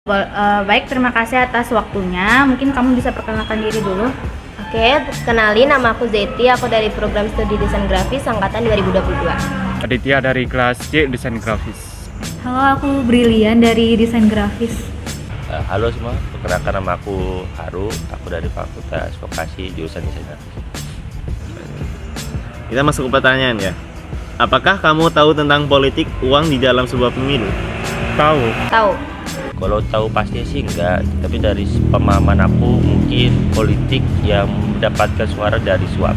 Baik, terima kasih atas waktunya. Mungkin kamu bisa perkenalkan diri dulu. Oke, kenalin, nama aku Zeti, aku dari program studi desain grafis angkatan 2022. Aditya dari kelas C Desain Grafis. Halo, aku Brilian dari Desain Grafis. Halo semua, perkenalkan nama aku Haru, aku dari Fakultas Vokasi jurusan Desain Grafis. Kita masuk ke pertanyaan ya. Apakah kamu tahu tentang politik uang di dalam sebuah pemilu? Tahu? Tahu? Kalau tahu pastinya sih enggak, tapi dari pemahaman aku mungkin politik yang mendapatkan suara dari suap.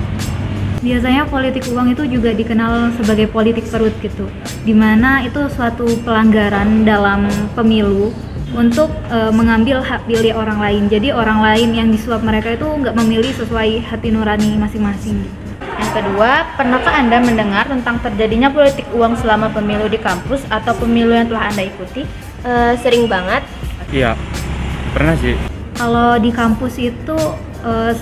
Biasanya politik uang itu juga dikenal sebagai politik perut gitu, dimana itu suatu pelanggaran dalam pemilu untuk mengambil hak pilih orang lain. Jadi orang lain yang disuap mereka itu nggak memilih sesuai hati nurani masing-masing gitu. Yang kedua, pernahkah Anda mendengar tentang terjadinya politik uang selama pemilu di kampus atau pemilu yang telah Anda ikuti? Sering banget. Iya, pernah sih. Kalau di kampus itu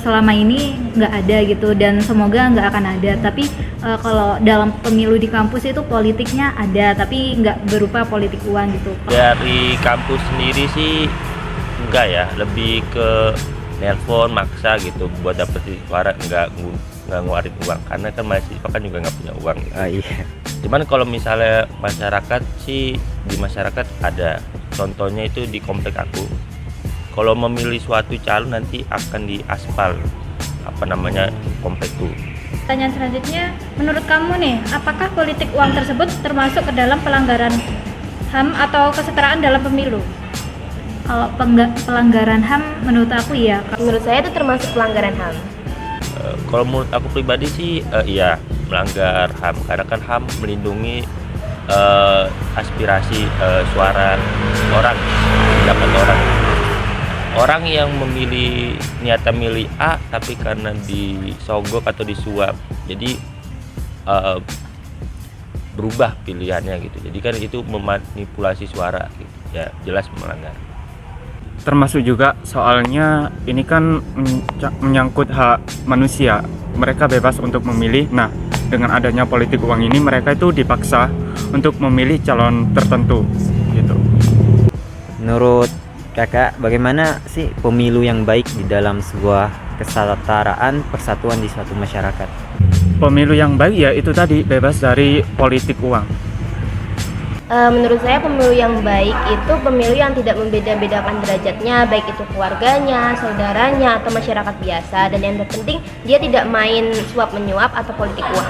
selama ini nggak ada gitu, dan semoga nggak akan ada. Tapi kalau dalam pemilu di kampus itu politiknya ada, tapi nggak berupa politik uang gitu. Dari kampus sendiri sih enggak ya, lebih ke nelpon maksa gitu buat dapetin suara, nggak ngeluarin uang karena kan mahasiswa kan juga nggak punya uang gitu. Iya. Cuman kalau misalnya masyarakat sih, di masyarakat ada, contohnya itu di komplek aku. Kalau memilih suatu calon nanti akan diaspal komplek itu. Pertanyaan selanjutnya, menurut kamu nih, apakah politik uang tersebut termasuk ke dalam pelanggaran HAM atau kesetaraan dalam pemilu? Kalau pelanggaran HAM menurut aku iya. Menurut saya itu termasuk pelanggaran HAM. Kalau menurut aku pribadi sih iya, melanggar HAM karena kan HAM melindungi aspirasi suara orang, pendapat orang yang memilih niatan milih A tapi karena disogok atau disuap jadi berubah pilihannya gitu, jadi kan itu memanipulasi suara gitu. Ya jelas melanggar. Termasuk juga soalnya ini kan menyangkut hak manusia. Mereka bebas untuk memilih. Nah, dengan adanya politik uang ini mereka itu dipaksa untuk memilih calon tertentu gitu. Menurut kakak, bagaimana sih pemilu yang baik di dalam sebuah kesetaraan persatuan di suatu masyarakat? Pemilu yang baik ya itu tadi, bebas dari politik uang. Menurut saya pemilu yang baik itu pemilu yang tidak membeda-bedakan derajatnya, baik itu keluarganya, saudaranya, atau masyarakat biasa. Dan yang terpenting, dia tidak main suap-menyuap atau politik uang.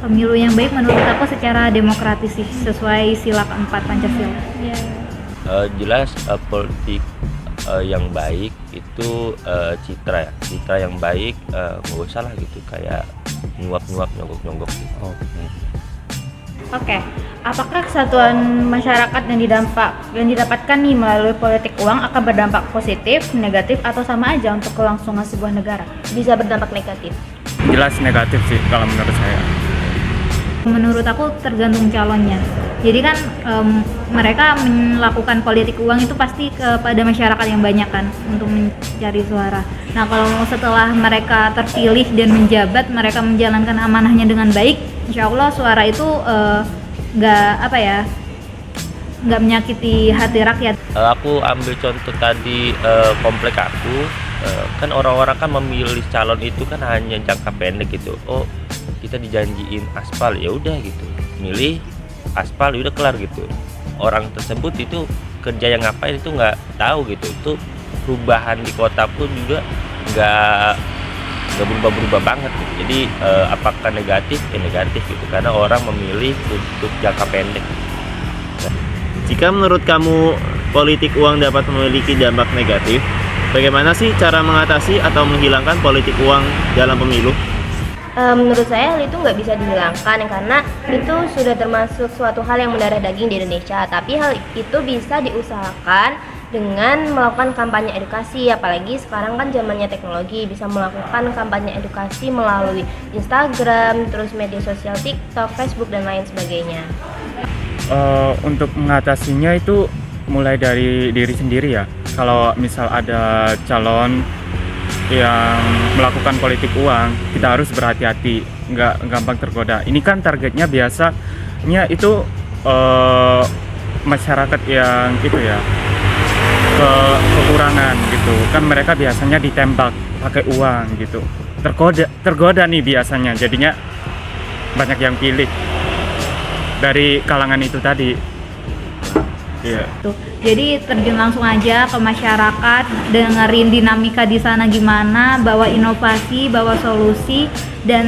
Pemilu yang baik menurut aku secara demokratis sih, sesuai sila keempat Pancasila. Jelas politik yang baik itu citra yang baik, nggak usah lah gitu kayak nyuap-nyuap, nyogok-nyogok gitu. Oke, apakah kesatuan masyarakat yang didapatkan nih melalui politik uang akan berdampak positif, negatif, atau sama aja untuk kelangsungan sebuah negara? Bisa berdampak negatif. Jelas negatif sih kalau menurut saya. Menurut aku tergantung calonnya. Jadi kan mereka melakukan politik uang itu pasti kepada masyarakat yang banyak kan untuk mencari suara. Nah, kalau setelah mereka terpilih dan menjabat, mereka menjalankan amanahnya dengan baik, insya Allah suara itu nggak menyakiti hati rakyat. Aku ambil contoh tadi komplek aku, kan orang-orang kan memilih calon itu kan hanya jangka pendek gitu. Oh, kita dijanjiin aspal, ya udah gitu, milih aspal, ya udah kelar gitu. Orang tersebut itu kerja yang ngapain itu nggak tahu gitu. Itu perubahan di kota pun juga nggak berubah banget gitu. Jadi apakah negatif? Negatif gitu karena orang memilih untuk jangka pendek. Jika menurut kamu politik uang dapat memiliki dampak negatif, bagaimana sih cara mengatasi atau menghilangkan politik uang dalam pemilu? Menurut saya hal itu nggak bisa dihilangkan karena itu sudah termasuk suatu hal yang mendarah daging di Indonesia. Tapi hal itu bisa diusahakan dengan melakukan kampanye edukasi, apalagi sekarang kan zamannya teknologi, bisa melakukan kampanye edukasi melalui Instagram, terus media sosial TikTok, Facebook, dan lain sebagainya. Untuk mengatasinya itu mulai dari diri sendiri ya. Kalau misal ada calon yang melakukan politik uang, kita harus berhati-hati, nggak gampang tergoda. Ini kan targetnya biasanya itu masyarakat yang itu ya, kekurangan gitu kan, mereka biasanya ditembak pakai uang gitu, tergoda nih biasanya, jadinya banyak yang pilih dari kalangan itu tadi. Iya. Tuh. Jadi terjun langsung aja ke masyarakat, dengerin dinamika di sana gimana, bawa inovasi, bawa solusi, dan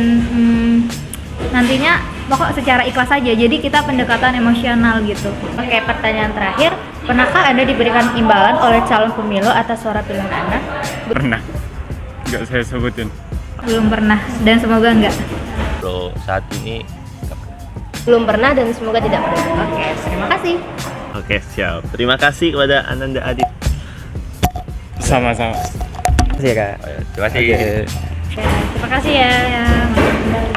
nantinya pokok secara ikhlas aja. Jadi kita pendekatan emosional gitu. Oke, pertanyaan terakhir, pernahkah Anda diberikan imbalan oleh calon pemilu atas suara pilihan Anda? Pernah, nggak saya sebutin. Belum pernah dan semoga enggak. Kalau saat ini Belum pernah dan semoga tidak pernah. Oke, terima kasih. Oke, siap. Terima kasih kepada Ananda Adit. Sama-sama. Terima kasih ya, Kak. terima kasih. Oke. Terima kasih ya. Ya.